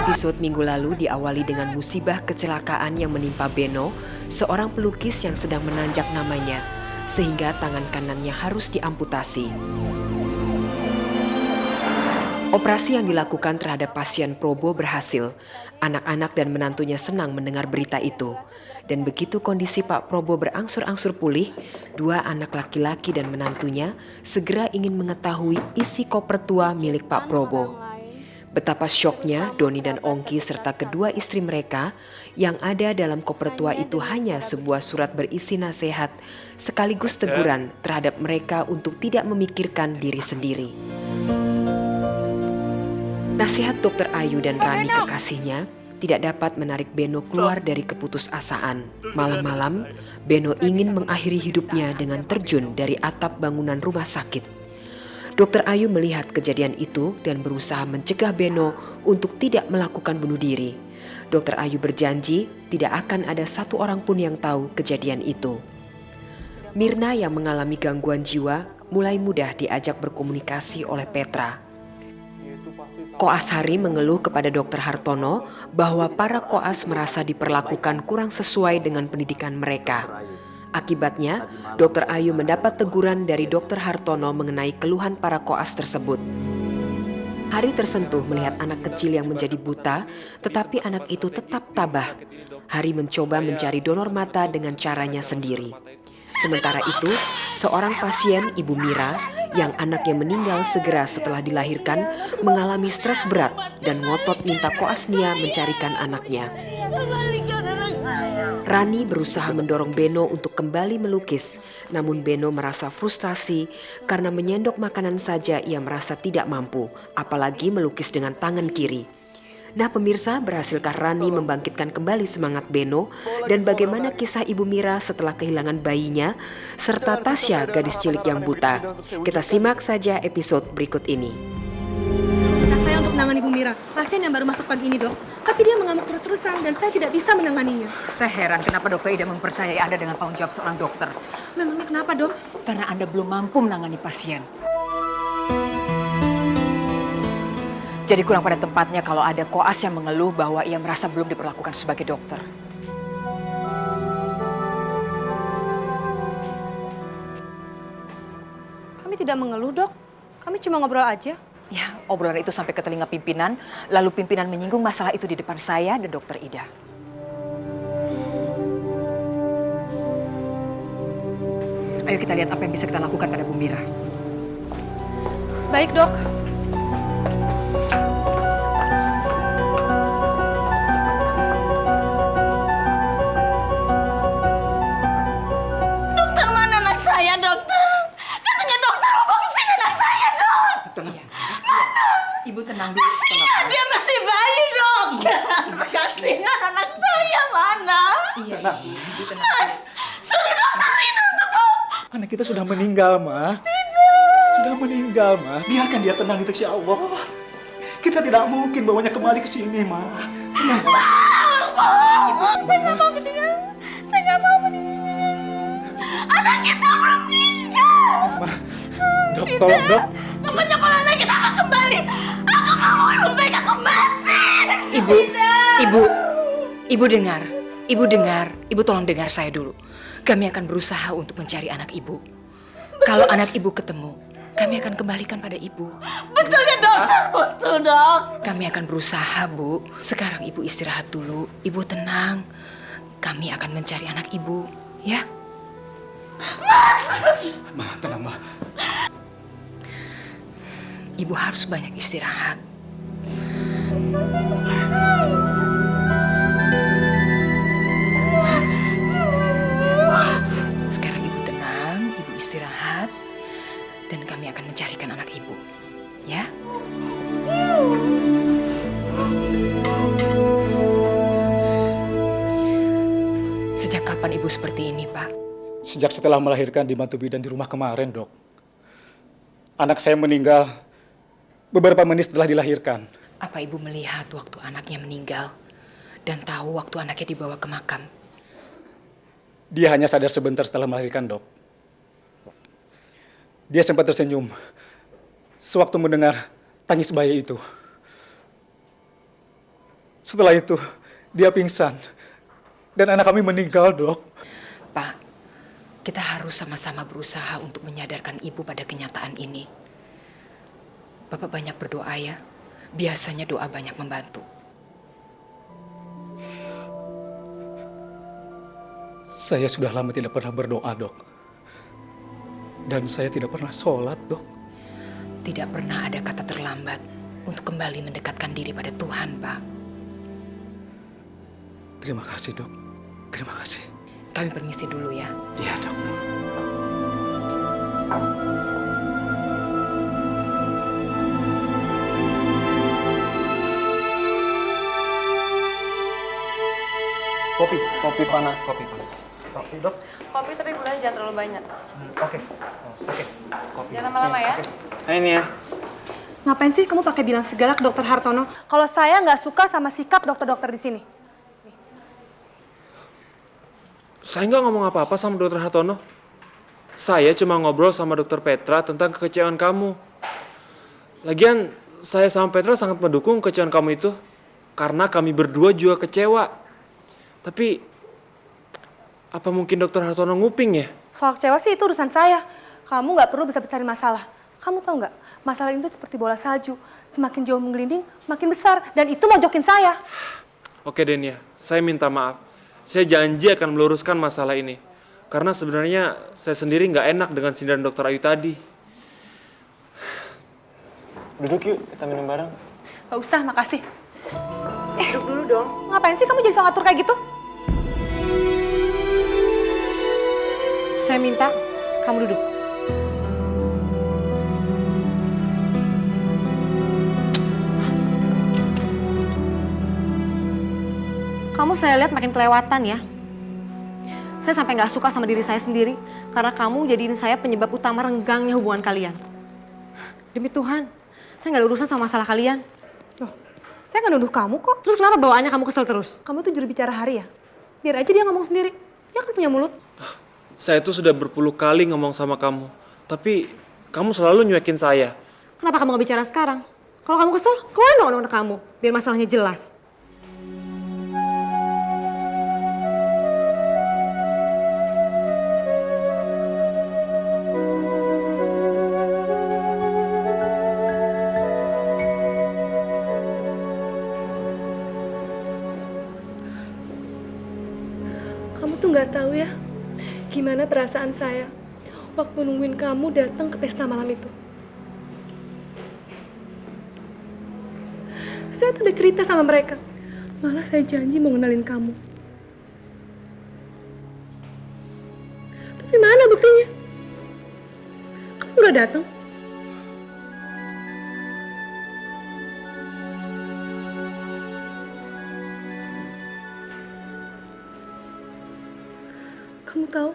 Episode minggu lalu diawali dengan musibah kecelakaan yang menimpa Beno, seorang pelukis yang sedang menanjak namanya, sehingga tangan kanannya harus diamputasi. Operasi yang dilakukan terhadap pasien Probo berhasil. Anak-anak dan menantunya senang mendengar berita itu. Dan begitu kondisi Pak Probo berangsur-angsur pulih, dua anak laki-laki dan menantunya segera ingin mengetahui isi koper tua milik Pak Probo. Betapa syoknya Doni dan Ongki serta kedua istri mereka yang ada dalam koper tua itu hanya sebuah surat berisi nasihat sekaligus teguran terhadap mereka untuk tidak memikirkan diri sendiri. Nasihat Dokter Ayu dan Rani kekasihnya tidak dapat menarik Beno keluar dari keputusasaan. Malam-malam, Beno ingin mengakhiri hidupnya dengan terjun dari atap bangunan rumah sakit. Dokter Ayu melihat kejadian itu dan berusaha mencegah Beno untuk tidak melakukan bunuh diri. Dokter Ayu berjanji tidak akan ada satu orang pun yang tahu kejadian itu. Mirna yang mengalami gangguan jiwa mulai mudah diajak berkomunikasi oleh Petra. Koas Hari mengeluh kepada Dokter Hartono bahwa para koas merasa diperlakukan kurang sesuai dengan pendidikan mereka. Akibatnya, Dokter Ayu mendapat teguran dari Dokter Hartono mengenai keluhan para koas tersebut. Hari tersentuh melihat anak kecil yang menjadi buta, tetapi anak itu tetap tabah. Hari mencoba mencari donor mata dengan caranya sendiri. Sementara itu, seorang pasien, Ibu Mira, yang anaknya meninggal segera setelah dilahirkan, mengalami stres berat dan ngotot minta koas Nia mencarikan anaknya. Rani berusaha mendorong Beno untuk kembali melukis, namun Beno merasa frustasi karena menyendok makanan saja ia merasa tidak mampu, apalagi melukis dengan tangan kiri. Nah pemirsa, berhasilkah Rani membangkitkan kembali semangat Beno dan bagaimana kisah Ibu Mira setelah kehilangan bayinya, serta Tasya gadis cilik yang buta? Kita simak saja episode berikut ini. Saya untuk menangani Ibu Mira, pasien yang baru masuk pagi ini, Dok. Tapi dia mengamuk terus-terusan dan saya tidak bisa menanganinya. Saya heran kenapa Dokter Ida mempercayai Anda dengan tanggung jawab seorang dokter. Memangnya kenapa, Dok? Karena Anda belum mampu menangani pasien. Jadi kurang pada tempatnya kalau ada koas yang mengeluh bahwa ia merasa belum diperlakukan sebagai dokter. Kami tidak mengeluh, Dok. Kami cuma ngobrol aja. Ya, obrolan itu sampai ke telinga pimpinan, lalu pimpinan menyinggung masalah itu di depan saya dan Dokter Ida. Ayo kita lihat apa yang bisa kita lakukan pada Bu Mira. Baik, Dok. Dokter, mana anak saya, dokter? Katanya dokter mau vaksin anak saya, dok. Tenang. Mana? Ibu tenang dulu. Kasihan, dia masih bayi, dok. Kasihan anak saya, mana? Iya, Ibu tenang. Mas, suruh dokter Rina untuk bawa. Anak kita sudah meninggal, Ma. Tidak. Sudah meninggal, Ma. Biarkan dia tenang di ya Allah. Kita tidak mungkin bawanya kembali ke sini, Ma. Tenang, Ma. Saya nggak mau meninggal. Saya nggak mau meninggal. Anak kita belum meninggal. Ma. Dok, tolong, Dok. Pokoknya kalau anak kita akan kembali, aku nggak mau lebih baik aku mati. Ibu dengar. Ibu tolong dengar saya dulu. Kami akan berusaha untuk mencari anak ibu. Kalau anak ibu ketemu, kami akan kembalikan pada ibu. Betul ya, dokter? Betul, dok. Kami akan berusaha, Bu. Sekarang ibu istirahat dulu. Ibu tenang. Kami akan mencari anak ibu, ya? Ma, tenang, Ma. Ibu harus banyak istirahat. Sekarang ibu tenang, ibu istirahat, dan kami akan mencarikan anak ibu, ya? Sejak kapan ibu seperti ini, Pak? Sejak setelah melahirkan di Batu Bidan di rumah kemarin, Dok. Anak saya meninggal beberapa menit setelah dilahirkan. Apa ibu melihat waktu anaknya meninggal dan tahu waktu anaknya dibawa ke makam? Dia hanya sadar sebentar setelah melahirkan, Dok. Dia sempat tersenyum sewaktu mendengar tangis bayi itu. Setelah itu, dia pingsan. Dan anak kami meninggal, Dok. Pak, kita harus sama-sama berusaha untuk menyadarkan ibu pada kenyataan ini. Bapak banyak berdoa ya. Biasanya doa banyak membantu. Saya sudah lama tidak pernah berdoa, Dok. Dan saya tidak pernah sholat, Dok. Tidak pernah ada kata terlambat untuk kembali mendekatkan diri pada Tuhan, Pak. Terima kasih, Dok. Terima kasih. Kami permisi dulu ya. Iya, Dok. Kopi panas. Kopi, Dok. Kopi tapi gulanya jangan terlalu banyak. Oke. Kopi. Jangan lama-lama ya. Nah, ini ya. Ngapain sih kamu pakai bilang segala ke dokter Hartono? Kalau saya nggak suka sama sikap dokter-dokter di sini. Saya nggak ngomong apa-apa sama dokter Hartono. Saya cuma ngobrol sama dokter Petra tentang kekecewaan kamu. Lagian, saya sama Petra sangat mendukung kekecewaan kamu itu. Karena kami berdua juga kecewa. Tapi, apa mungkin dokter Hartono nguping ya? Soal kecewa sih itu urusan saya. Kamu nggak perlu besar-besarin masalah. Kamu tahu nggak? Masalah ini tuh seperti bola salju. Semakin jauh menggelinding, makin besar. Dan itu mojokin saya. Oke Denia, saya minta maaf. Saya janji akan meluruskan masalah ini. Karena sebenarnya saya sendiri nggak enak dengan sindiran dokter Ayu tadi. Duduk yuk, kita minum bareng. Gak usah, makasih. Duduk dulu dong. Ngapain sih kamu jadi soal ngatur kayak gitu? Saya minta kamu duduk. Kamu saya lihat makin kelewatan ya. Saya sampai nggak suka sama diri saya sendiri karena kamu jadiin saya penyebab utama renggangnya hubungan kalian. Demi Tuhan, saya nggak ada urusan sama masalah kalian. Loh, saya nggak nuduh kamu kok. Terus kenapa bawaannya kamu kesel terus? Kamu tuh juru bicara Hari ya? Biar aja dia ngomong sendiri. Dia kan punya mulut. Saya tuh sudah berpuluh kali ngomong sama kamu. Tapi, kamu selalu nyuekin saya. Kenapa kamu nggak bicara sekarang? Kalau kamu kesel, keluarin dong undang-undang kamu. Biar masalahnya jelas. Kamu tuh nggak tahu ya, gimana perasaan saya waktu nungguin kamu datang ke pesta malam itu. Saya tuh udah cerita sama mereka, malah saya janji mau ngenalin kamu. Tapi mana buktinya? Kamu udah datang. Kamu tahu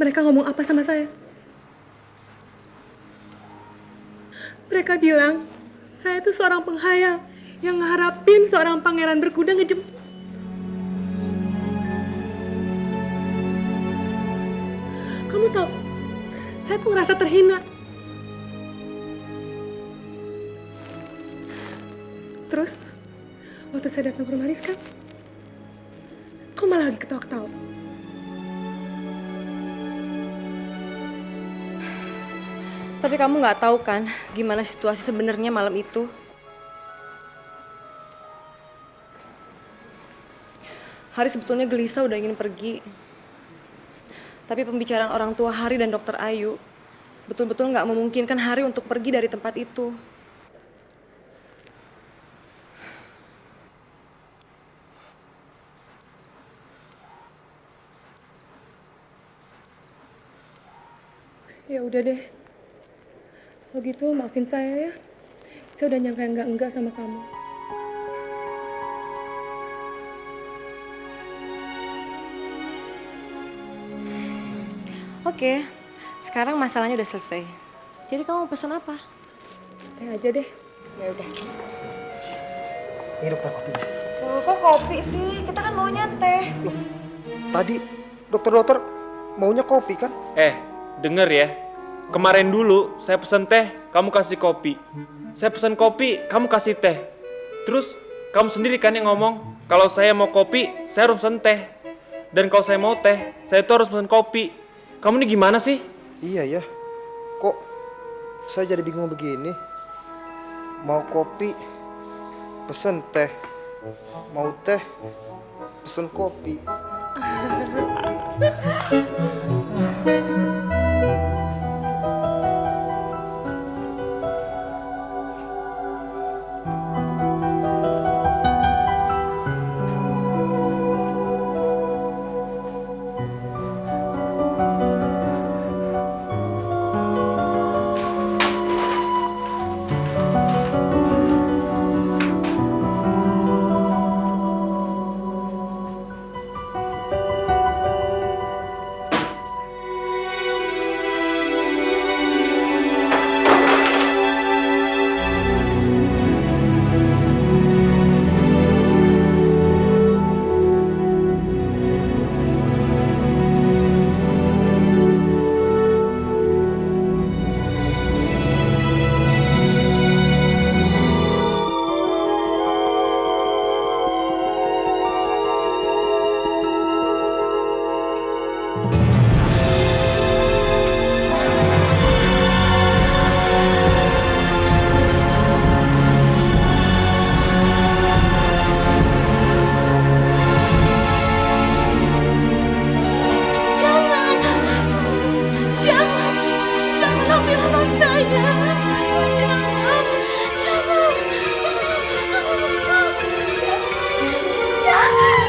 mereka ngomong apa sama saya? Mereka bilang saya itu seorang penghayal yang ngeharapin seorang pangeran berkuda ngejemput. Kamu tahu, saya tuh ngerasa terhina. Terus, waktu saya datang ke rumah Rizka, kok malah lagi ketawa-ketawa? Tapi kamu nggak tahu kan gimana situasi sebenarnya malam itu? Hari sebetulnya gelisah udah ingin pergi. Tapi pembicaraan orang tua Hari dan dokter Ayu betul-betul nggak memungkinkan Hari untuk pergi dari tempat itu. Ya udah deh. Kalau gitu maafin saya ya. Saya udah nyangka enggak sama kamu. Oke, sekarang masalahnya udah selesai. Jadi kamu mau pesan apa? Teh aja deh. Ya udah. Ini dokter kopinya. Oh, kok kopi sih? Kita kan maunya teh. Loh, tadi dokter maunya kopi kan? Denger ya. Kemarin dulu saya pesan teh, kamu kasih kopi. Saya pesan kopi, kamu kasih teh. Terus Kamu sendiri kan yang ngomong, kalau saya mau kopi, saya harus pesen teh. Dan kalau saya mau teh, saya tuh harus pesen kopi. Kamu ini gimana sih? Iya ya. Kok saya jadi bingung begini? Mau kopi, pesen teh. Mau teh, pesen kopi. Jangan ambil anak saya. Jangan.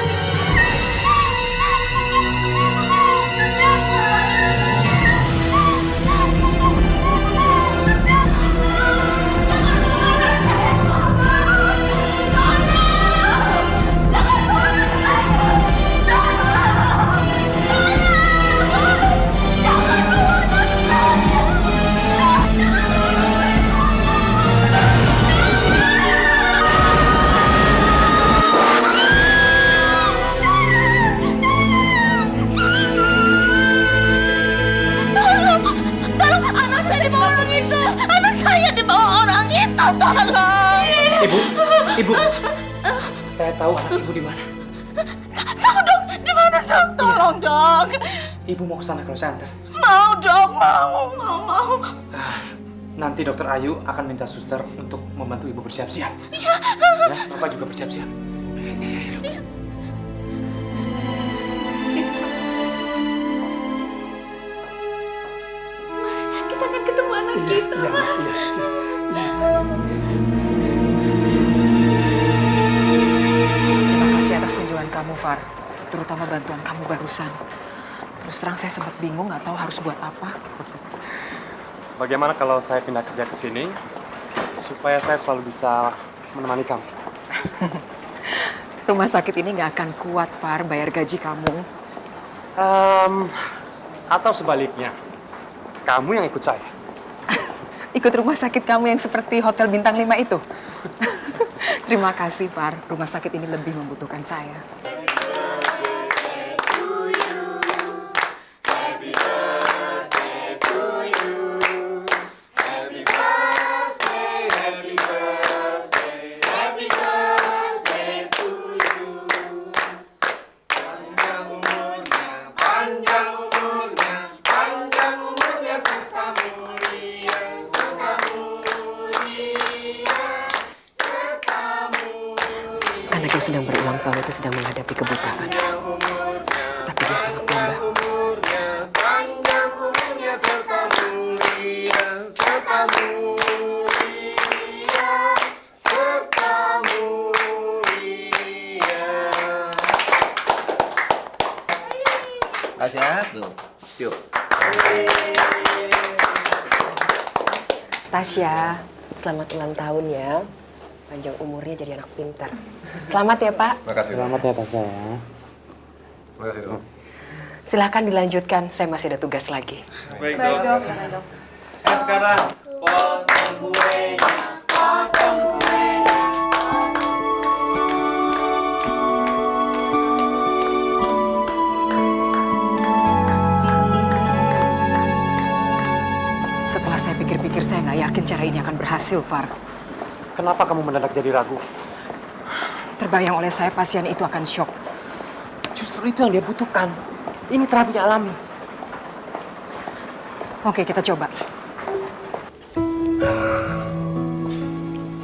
Tolong, anak saya dibawa orang itu. Anak saya dibawa orang itu. Tolong. Ibu, saya tahu anak ibu di mana. Tahu dong, di mana dong? Tolong dong. Ibu mau ke sana kalau saya antar. Mau dong, mau. Nanti dokter Ayu akan minta suster untuk membantu ibu bersiap-siap. Ya, Bapak juga bersiap-siap. Mas, kita akan ketemu anak kita, Mas. Terima kasih atas kunjungan kamu, Far. Terutama bantuan kamu barusan. Terus terang saya sempat bingung nggak tahu harus buat apa. Bagaimana kalau saya pindah kerja ke sini supaya saya selalu bisa menemani kamu? Rumah sakit ini nggak akan kuat, Far, bayar gaji kamu. Atau sebaliknya, kamu yang ikut saya. Ikut rumah sakit kamu yang seperti Hotel Bintang 5 itu. Terima kasih, Far. Rumah sakit ini lebih membutuhkan saya. Anak yang sedang berulang tahun itu sedang menghadapi kebutaan. Tapi dia sangat tabah. Tasya, tuh. Yuk. Tasya, selamat ulang tahun ya. Panjang umurnya jadi anak pintar. Selamat ya, Pak. Makasih. Selamat ya Tasya ya. Makasih, Dok. Silahkan dilanjutkan, saya masih ada tugas lagi. Baik, dok. Sekarang potong kuenya. Setelah saya pikir-pikir, saya nggak yakin cara ini akan berhasil, Far. Kenapa kamu mendadak jadi ragu? Terbayang oleh saya pasien itu akan syok. Justru itu yang dia butuhkan. Ini terapi alami. Oke, kita coba.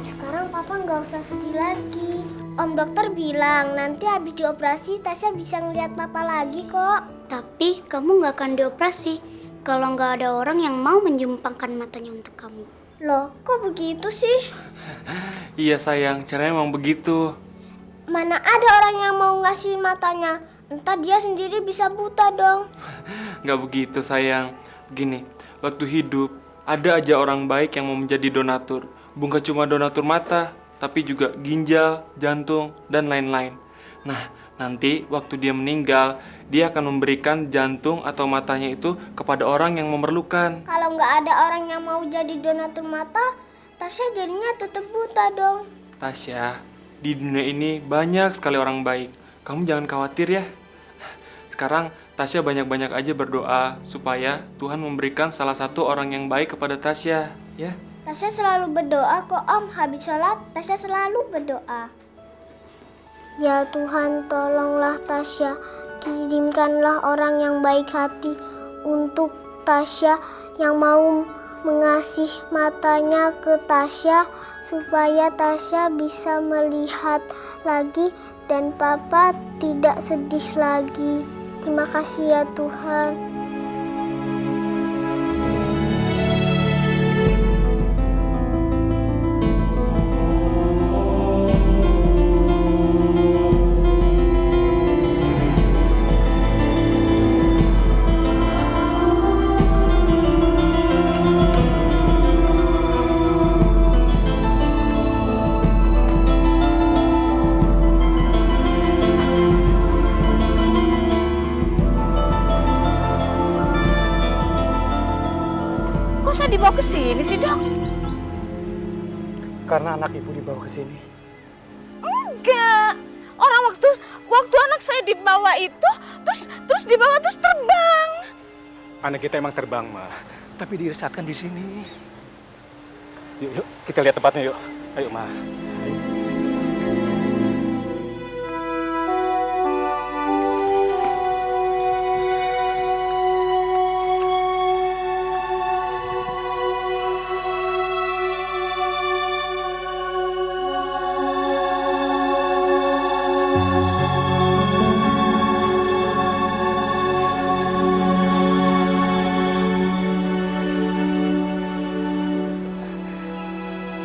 Sekarang Papa nggak usah sedih lagi. Om dokter bilang nanti habis dioperasi Tasya bisa ngeliat Papa lagi kok. Tapi kamu nggak akan dioperasi kalau nggak ada orang yang mau menjumpangkan matanya untuk kamu. Loh, kok begitu sih? Iya sayang, caranya emang begitu. Mana ada orang yang mau ngasih matanya? Entah dia sendiri bisa buta dong. Nggak begitu sayang. Begini, waktu hidup ada aja orang baik yang mau menjadi donatur. Bukan cuma donatur mata, tapi juga ginjal, jantung, dan lain-lain. Nah, nanti waktu dia meninggal, dia akan memberikan jantung atau matanya itu kepada orang yang memerlukan. Kalau nggak ada orang yang mau jadi donatur mata, Tasya jadinya tetap buta dong. Tasya, di dunia ini banyak sekali orang baik. Kamu jangan khawatir ya. Sekarang Tasya banyak-banyak aja berdoa supaya Tuhan memberikan salah satu orang yang baik kepada Tasya, ya. Tasya selalu berdoa kok Om. Habis sholat, Tasya selalu berdoa. Ya Tuhan, tolonglah Tasya. Kirimkanlah orang yang baik hati untuk Tasya yang mau mengasih matanya ke Tasya supaya Tasya bisa melihat lagi dan Papa tidak sedih lagi. Terima kasih ya Tuhan. Dibawa ke sini sih, Dok? Karena anak ibu dibawa ke sini. Enggak. Orang waktu anak saya dibawa itu terus dibawa terus terbang. Anak kita emang terbang, Ma. Tapi diresatkan di sini. Yuk, kita lihat tempatnya yuk. Ayo, Ma.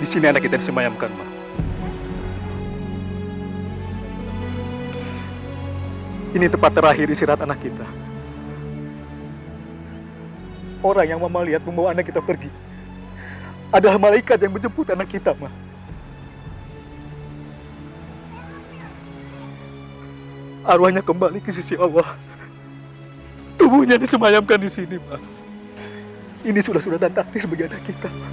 Di sini anak kita disemayamkan, Ma. Ini tempat terakhir istirahat anak kita. Orang yang Mama lihat membawa anak kita pergi adalah malaikat yang menjemput anak kita, Ma. Arwahnya kembali ke sisi Allah. Tubuhnya disemayamkan di sini, Ma. Ini sudah dan takdir bagi anak kita, Ma.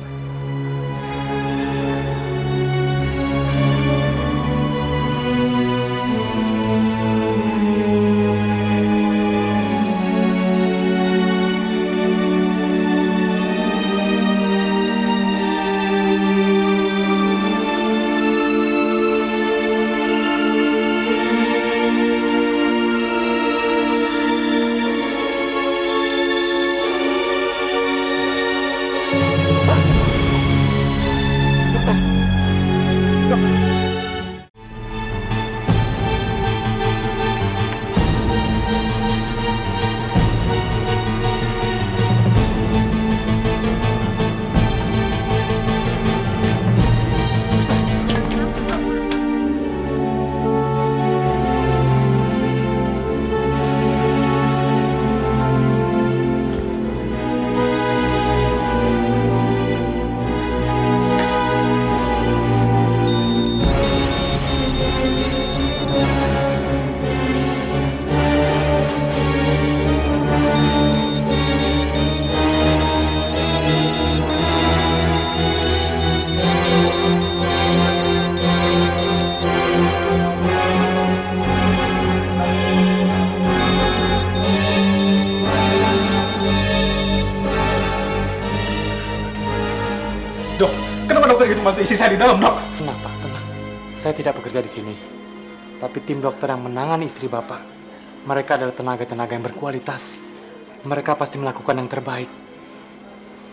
Dok, kenapa dokter gitu bantu istri saya di dalam, Dok? Tenang, Pak, tenang. Saya tidak bekerja di sini. Tapi tim dokter yang menangani istri Bapak, mereka adalah tenaga-tenaga yang berkualitas. Mereka pasti melakukan yang terbaik.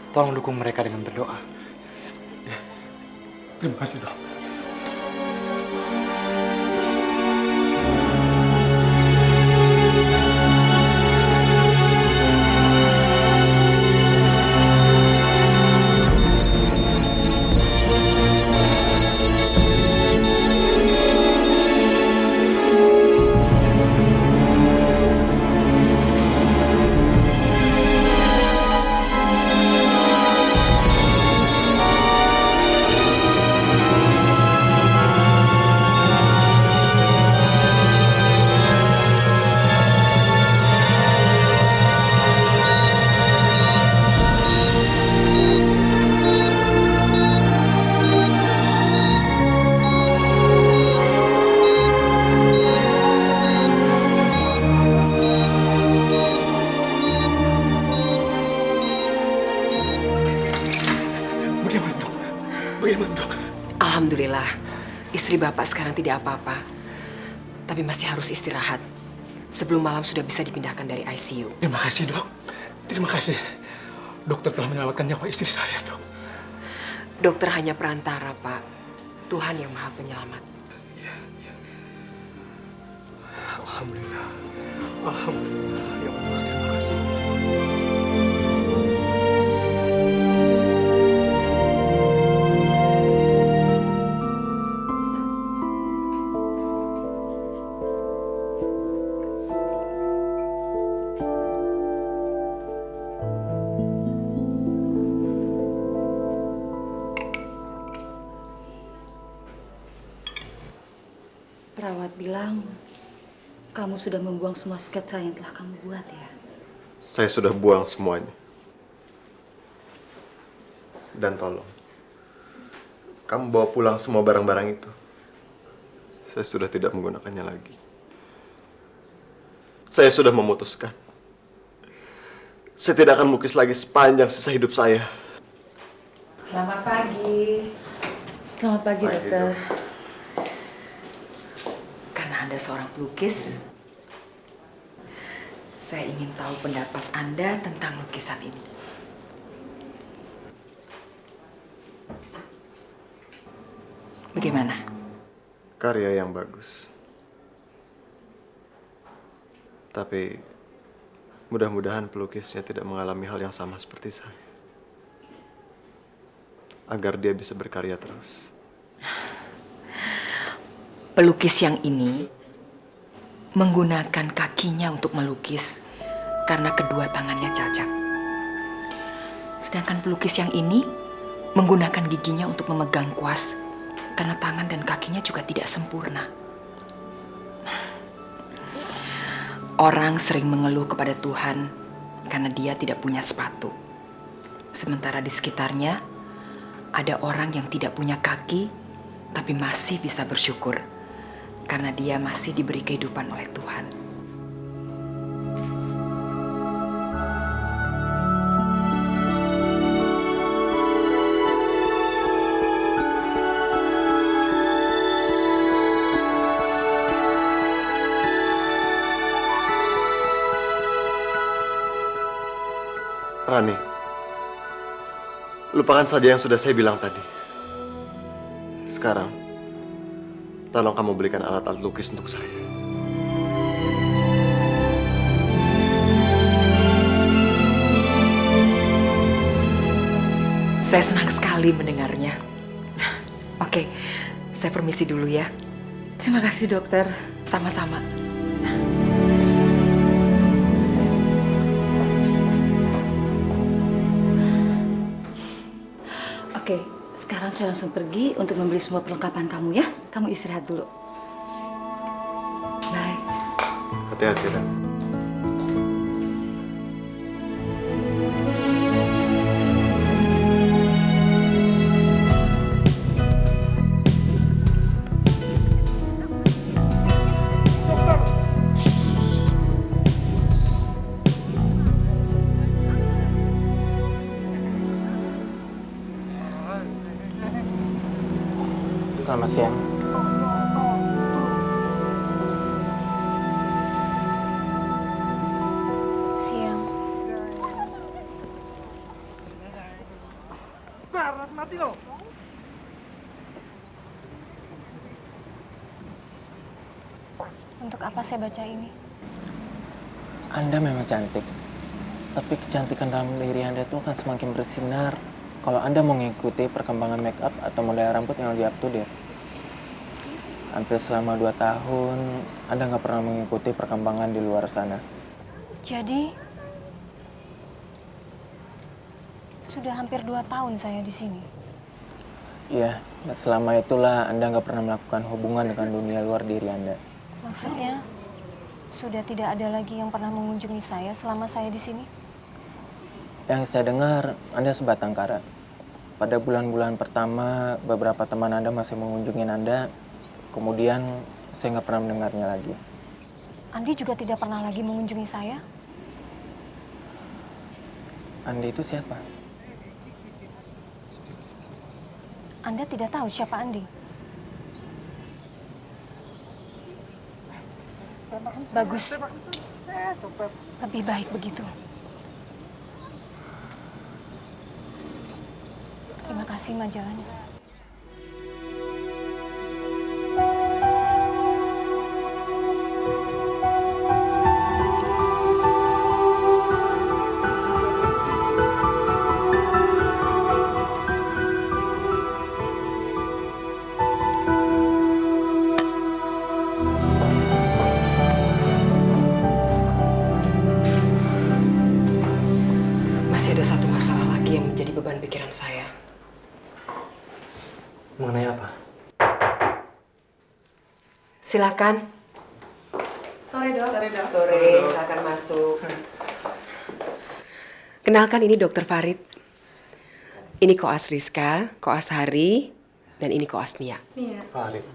Tolong dukung mereka dengan berdoa. Terima kasih, Dok. Bagaimana, Dok? Bagaimana, Dok? Alhamdulillah, istri Bapak sekarang tidak apa-apa. Tapi masih harus istirahat. Sebelum malam sudah bisa dipindahkan dari ICU. Terima kasih, Dok. Terima kasih. Dokter telah menyelamatkan nyawa istri saya, Dok. Dokter hanya perantara, Pak. Tuhan yang Maha Penyelamat. Alhamdulillah. Alhamdulillah. Ya Allah, terima kasih. Perawat bilang, kamu sudah membuang semua sketsa yang telah kamu buat ya? Saya sudah buang semuanya. Dan tolong, kamu bawa pulang semua barang-barang itu. Saya sudah tidak menggunakannya lagi. Saya sudah memutuskan. Saya tidak akan melukis lagi sepanjang sisa hidup saya. Selamat pagi. Selamat pagi, dokter. Karena Anda seorang pelukis, saya ingin tahu pendapat Anda tentang lukisan ini. Bagaimana? Karya yang bagus. Tapi mudah-mudahan pelukisnya tidak mengalami hal yang sama seperti saya. Agar dia bisa berkarya terus. Pelukis yang ini menggunakan kakinya untuk melukis karena kedua tangannya cacat. Sedangkan pelukis yang ini menggunakan giginya untuk memegang kuas karena tangan dan kakinya juga tidak sempurna. Orang sering mengeluh kepada Tuhan karena dia tidak punya sepatu. Sementara di sekitarnya ada orang yang tidak punya kaki tapi masih bisa bersyukur karena dia masih diberi kehidupan oleh Tuhan. Rani, lupakan saja yang sudah saya bilang tadi. Sekarang, tolong kamu belikan alat-alat lukis untuk saya. Saya senang sekali mendengarnya. Oke, saya permisi dulu ya. Terima kasih, dokter. Sama-sama. Oke, sekarang saya langsung pergi untuk membeli semua perlengkapan kamu ya. Kamu istirahat dulu. Bye. Hati-hati, Ran. Selamat siang. Bar, mati lo. Untuk apa saya baca ini? Anda memang cantik, tapi kecantikan dalam diri Anda itu akan semakin bersinar kalau Anda mengikuti perkembangan make up atau model rambut yang lebih up to date. Hampir selama 2 tahun, Anda nggak pernah mengikuti perkembangan di luar sana. Jadi, sudah hampir 2 tahun saya di sini. Iya, selama itulah Anda nggak pernah melakukan hubungan dengan dunia luar diri Anda. Maksudnya, sudah tidak ada lagi yang pernah mengunjungi saya selama saya di sini? Yang saya dengar, Anda sebatang kara. Pada bulan-bulan pertama, beberapa teman Anda masih mengunjungi Anda. Kemudian, saya nggak pernah mendengarnya lagi. Andi juga tidak pernah lagi mengunjungi saya? Andi itu siapa? Anda tidak tahu siapa Andi? Bagus. Lebih baik begitu. Terima kasih majalahnya. Masih ada satu masalah lagi yang menjadi beban pikiran saya. Mengenai apa? Silakan. Sore dok. Sore, silakan masuk. Kenalkan, ini Dokter Farid. Ini Koas Rizka, Koas Hari, dan ini Koas Nia. Iya. Farid.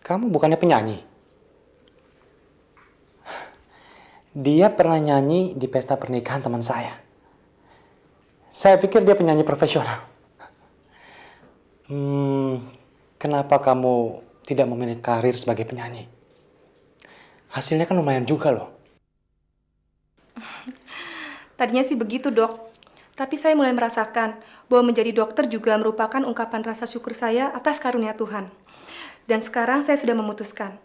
Kamu bukannya penyanyi? Dia pernah nyanyi di pesta pernikahan teman saya. Saya pikir dia penyanyi profesional. Kenapa kamu tidak memilih karir sebagai penyanyi? Hasilnya kan lumayan juga loh. Tadinya sih begitu dok. Tapi saya mulai merasakan bahwa menjadi dokter juga merupakan ungkapan rasa syukur saya atas karunia Tuhan. Dan sekarang saya sudah memutuskan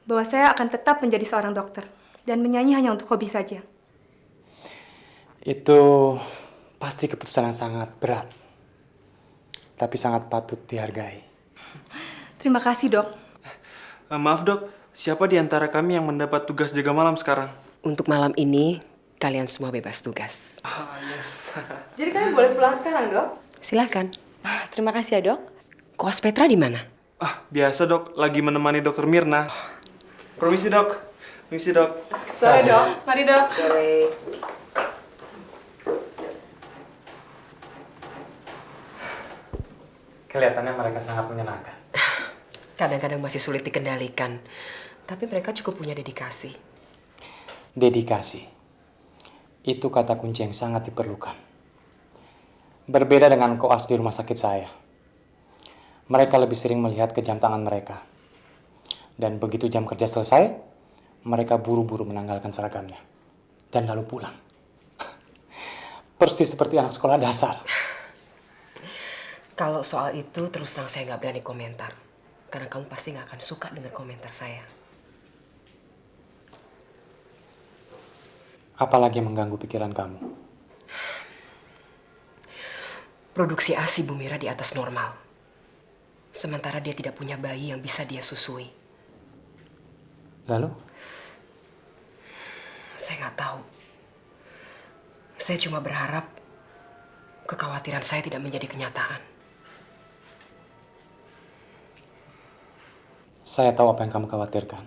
bahwa saya akan tetap menjadi seorang dokter. Dan menyanyi hanya untuk hobi saja. Itu pasti keputusan yang sangat berat. Tapi sangat patut dihargai. Terima kasih dok. Maaf dok, siapa di antara kami yang mendapat tugas jaga malam sekarang? Untuk malam ini, kalian semua bebas tugas. Yes. Jadi kalian boleh pulang sekarang dok? Silakan. Terima kasih ya dok. Koas Petra di mana? Biasa dok, lagi menemani dokter Mirna. Permisi dok. Permisi dok. Sore dok. Mari dok. Kelihatannya mereka sangat menyenangkan. Kadang-kadang masih sulit dikendalikan, tapi mereka cukup punya dedikasi. Dedikasi. Itu kata kunci yang sangat diperlukan. Berbeda dengan koas di rumah sakit saya. Mereka lebih sering melihat ke jam tangan mereka. Dan begitu jam kerja selesai, mereka buru-buru menanggalkan seragamnya. Dan lalu pulang. Persis seperti anak sekolah dasar. Kalau soal itu terus terang saya nggak berani komentar. Karena kamu pasti nggak akan suka dengan komentar saya. Apalagi yang mengganggu pikiran kamu? Produksi ASI Bu Mira di atas normal. Sementara dia tidak punya bayi yang bisa dia susui. Lalu? Saya nggak tahu. Saya cuma berharap kekhawatiran saya tidak menjadi kenyataan. Saya tahu apa yang kamu khawatirkan.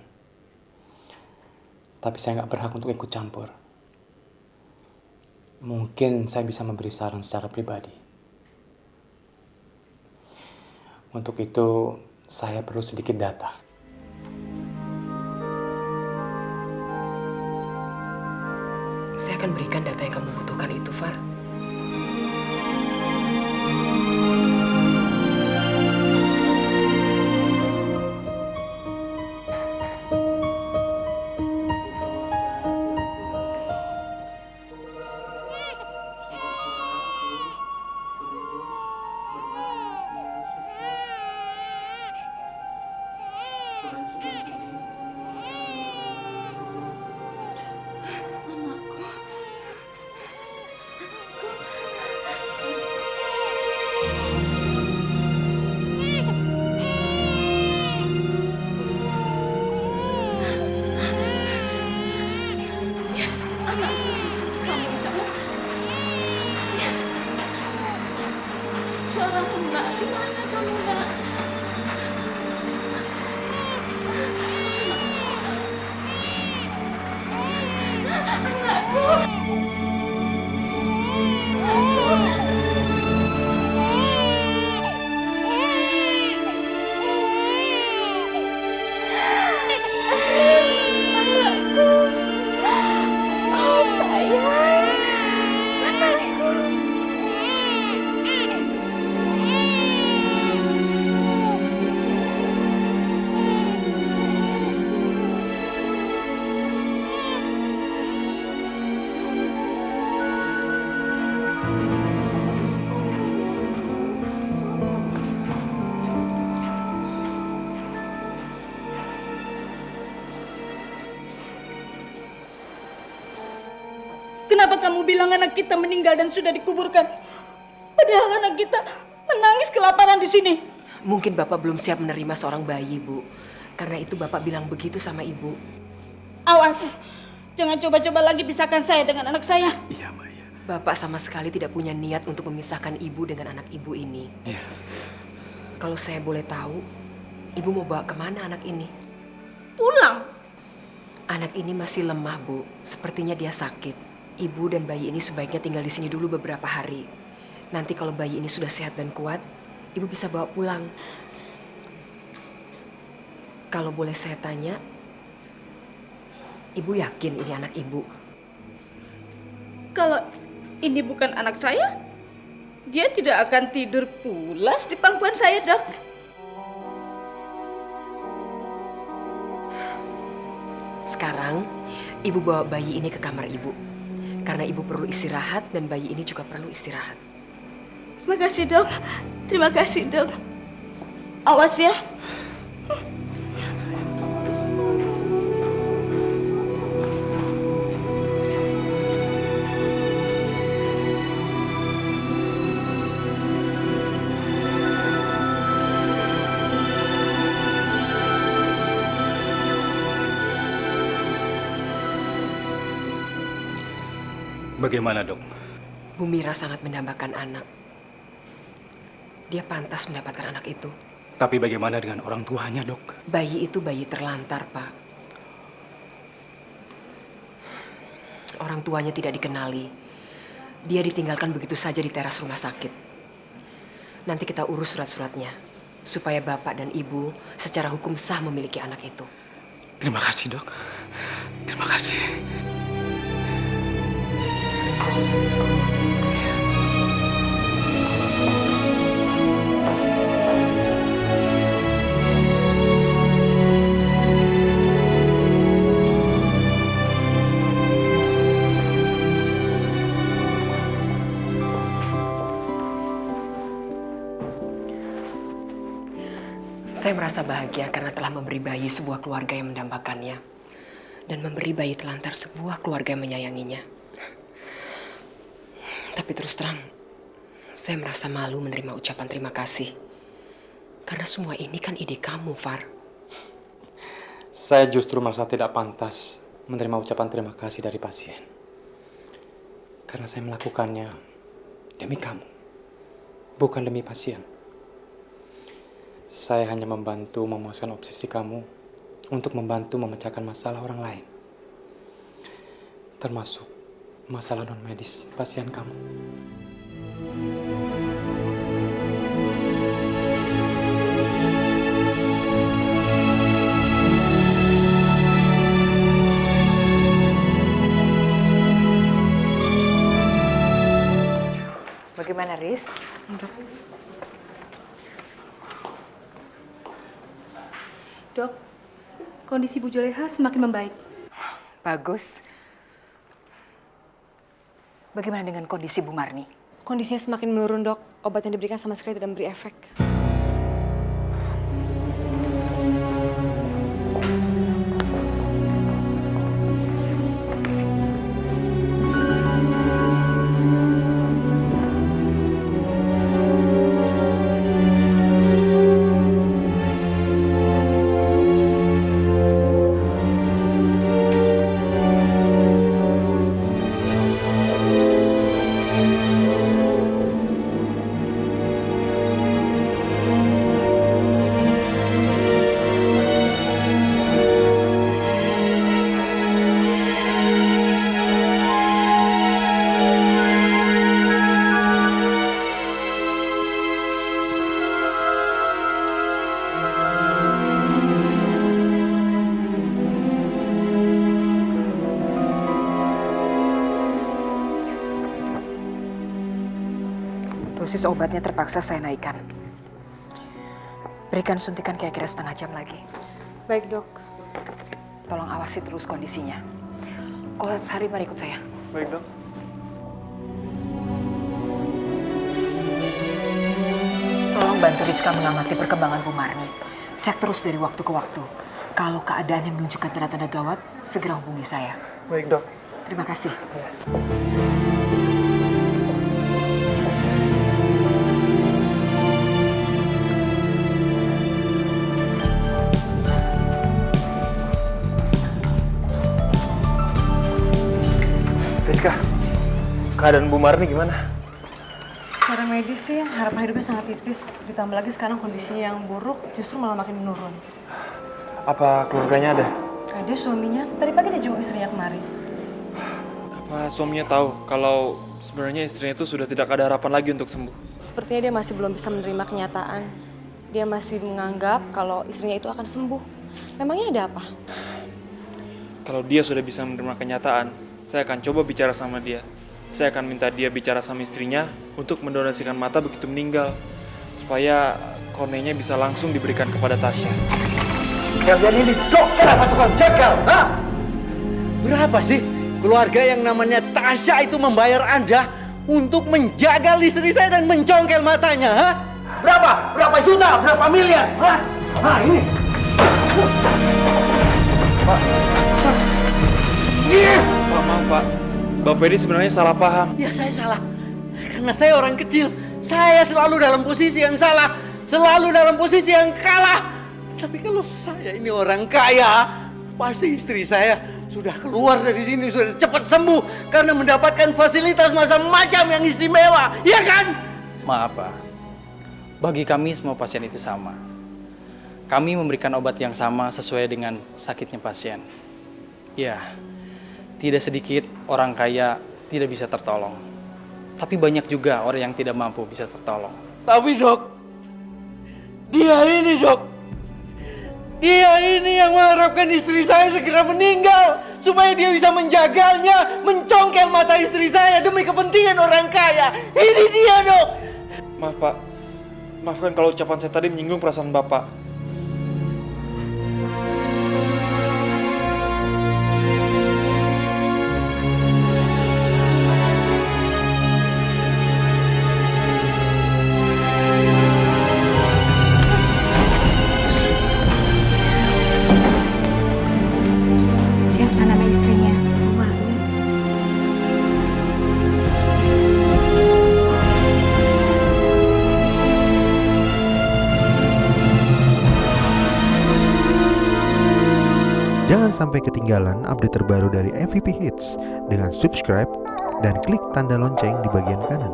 Tapi saya nggak berhak untuk ikut campur. Mungkin saya bisa memberi saran secara pribadi. Untuk itu, saya perlu sedikit data. Saya akan berikan data yang kamu butuhkan itu, Far. Kenapa kamu bilang anak kita meninggal dan sudah dikuburkan? Padahal anak kita menangis kelaparan di sini. Mungkin Bapak belum siap menerima seorang bayi, Bu. Karena itu Bapak bilang begitu sama Ibu. Awas, jangan coba-coba lagi pisahkan saya dengan anak saya. Iya, Maya. Bapak sama sekali tidak punya niat untuk memisahkan Ibu dengan anak Ibu ini. Iya. Kalau saya boleh tahu, Ibu mau bawa kemana anak ini? Pulang. Anak ini masih lemah, Bu. Sepertinya dia sakit. Ibu dan bayi ini sebaiknya tinggal di sini dulu beberapa hari. Nanti kalau bayi ini sudah sehat dan kuat, Ibu bisa bawa pulang. Kalau boleh saya tanya, Ibu yakin ini anak Ibu? Kalau ini bukan anak saya, dia tidak akan tidur pulas di pangkuan saya, Dok. Sekarang, Ibu bawa bayi ini ke kamar Ibu. Karena Ibu perlu istirahat dan bayi ini juga perlu istirahat. Terima kasih, Dok. Terima kasih, Dok. Awas ya. Bagaimana, Dok? Bu Mira sangat mendambakan anak. Dia pantas mendapatkan anak itu. Tapi bagaimana dengan orang tuanya, Dok? Bayi itu bayi terlantar, Pak. Orang tuanya tidak dikenali. Dia ditinggalkan begitu saja di teras rumah sakit. Nanti kita urus surat-suratnya. Supaya Bapak dan Ibu secara hukum sah memiliki anak itu. Terima kasih, Dok. Terima kasih. Saya merasa bahagia karena telah memberi bayi sebuah keluarga yang mendambakannya. Dan memberi bayi telantar sebuah keluarga yang menyayanginya. Tapi terus terang, saya merasa malu menerima ucapan terima kasih. Karena semua ini kan ide kamu, Far. Saya justru merasa tidak pantas menerima ucapan terima kasih dari pasien. Karena saya melakukannya demi kamu, bukan demi pasien. Saya hanya membantu memuaskan obsesi kamu untuk membantu memecahkan masalah orang lain. Termasuk masalah non-medis pasien kamu. Bagaimana, Riz? Dok, kondisi Bu Juleha semakin membaik. Bagus. Bagaimana dengan kondisi Bu Marni? Kondisinya semakin menurun, Dok. Obat yang diberikan sama sekali tidak memberi efek. Dosis obatnya terpaksa saya naikkan. Berikan suntikan kira-kira setengah jam lagi. Baik, Dok. Tolong awasi terus kondisinya. Hari, mari ikut saya. Baik, Dok. Tolong bantu Rizka mengamati perkembangan Bu Marni. Cek terus dari waktu ke waktu. Kalau keadaannya menunjukkan tanda-tanda gawat, segera hubungi saya. Baik, Dok. Terima kasih. Rizka, keadaan Bu Marni gimana? Secara medis sih harapan hidupnya sangat tipis. Ditambah lagi sekarang kondisinya yang buruk justru malah makin menurun. Apa keluarganya ada? Ada suaminya, tadi pagi dia jenguk istrinya kemari. Apa suaminya tahu kalau sebenarnya istrinya itu sudah tidak ada harapan lagi untuk sembuh? Sepertinya dia masih belum bisa menerima kenyataan. Dia masih menganggap kalau istrinya itu akan sembuh. Memangnya ada apa? Kalau dia sudah bisa menerima kenyataan, saya akan coba bicara sama dia. Saya akan minta dia bicara sama istrinya untuk mendonasikan mata begitu meninggal. Supaya korneanya bisa langsung diberikan kepada Tasya. Kalian ini dokter apa tukang jagal? Hah? Berapa sih keluarga yang namanya Tasya itu membayar Anda untuk menjagal istri saya dan mencongkel matanya? Hah? Berapa? Berapa juta? Berapa miliar? Hah? Nah ini. Pak, maaf Pak. Bapak ini sebenarnya salah paham. Ya saya salah. Karena saya orang kecil. Saya selalu dalam posisi yang salah. Selalu dalam posisi yang kalah. Tapi kalau saya ini orang kaya, pasti istri saya sudah keluar dari sini, sudah cepat sembuh. Karena mendapatkan fasilitas macam-macam yang istimewa. Iya kan? Maaf Pak, bagi kami semua pasien itu sama. Kami memberikan obat yang sama sesuai dengan sakitnya pasien. Ya, tidak sedikit orang kaya tidak bisa tertolong. Tapi banyak juga orang yang tidak mampu bisa tertolong. Tapi dok, dia ini yang mengharapkan istri saya segera meninggal. Supaya dia bisa menjagalnya, mencongkel mata istri saya demi kepentingan orang kaya. Ini dia dok. Maaf Pak, maafkan kalau ucapan saya tadi menyinggung perasaan Bapak. Siapa nama istrinya? Bu Marni. Jangan sampai ketinggalan update terbaru dari MVP Hits dengan subscribe dan klik tanda lonceng di bagian kanan.